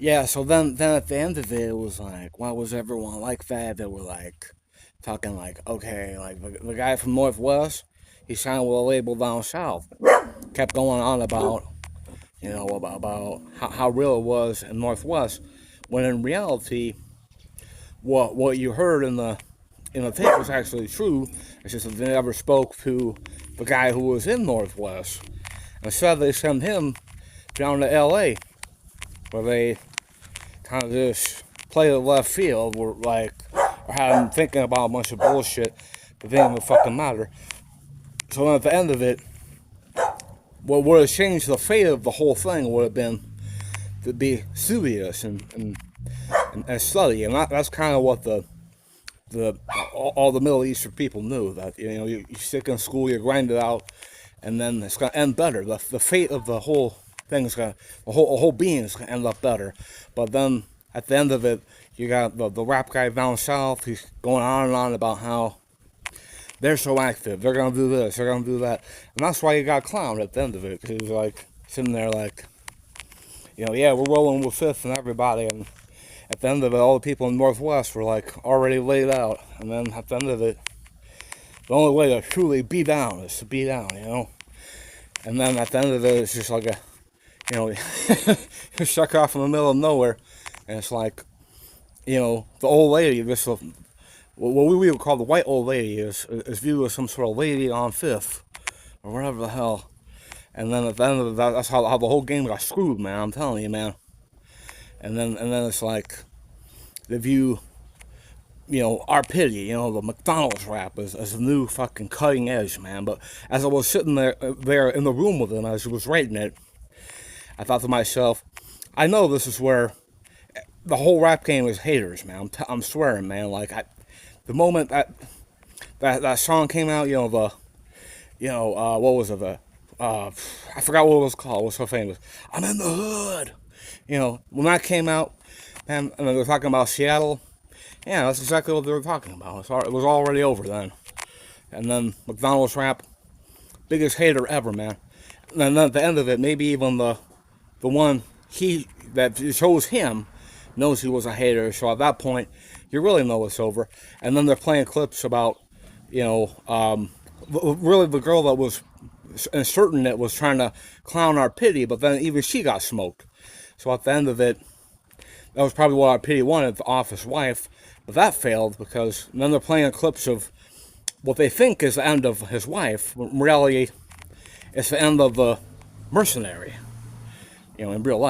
Yeah, so then at the end of it, it was like, why was everyone like that? They were like talking like, okay, like the guy from Northwest, he signed with a label down south. Kept going on about, about how real it was in Northwest, when in reality, what you heard in the tape was actually true. It's just that they never spoke to the guy who was in Northwest. Instead, they sent him down to L.A., where they kind of just play the left field, were like, or had him thinking about a bunch of bullshit that didn't even fucking matter. So then at the end of it, what would have changed the fate of the whole thing would have been to be serious and study, and that's kind of what the all the Middle Eastern people knew, that you stick in school, you grind it out, and then it's gonna end better. The fate of the whole thing is gonna the whole being is gonna end up better. But then at the end of it, you got the rap guy down south. He's going on and on about how they're so active, they're gonna do this, they're gonna do that, and that's why he got clowned at the end of it. He was like sitting there like, yeah, we're rolling with Fifth and everybody, and at the end of it, all the people in the Northwest were like already laid out. And then at the end of it, the only way to truly be down is to be down. And then at the end of it, it's just like you're stuck off in the middle of nowhere, and it's like, the old lady, what we would call the white old lady, is viewed as some sort of lady on Fifth or whatever the hell. And then at the end of that, that's how the whole game got screwed, man. I'm telling you, man. And then it's like they view, our pity, the McDonald's rap as a new fucking cutting edge, man. But as I was sitting there in the room with him as he was writing it, I thought to myself, I know this is where the whole rap game is haters, man. I'm swearing, man. Like the moment that song came out, what was it? I forgot what it was called. It was so famous. I'm in the hood. When that came out, man, and they were talking about Seattle. Yeah, that's exactly what they were talking about. It was already over then. And then McDonald's rap, biggest hater ever, man. And then at the end of it, maybe even the one that chose him knows he was a hater. So at that point, you really know it's over. And then they're playing clips about, really the girl that was certain that was trying to clown our pity, but then even she got smoked. So at the end of it, that was probably what our pity wanted, to off his wife, but that failed because then they're playing clips of what they think is the end of his wife. In reality, it's the end of the mercenary, in real life.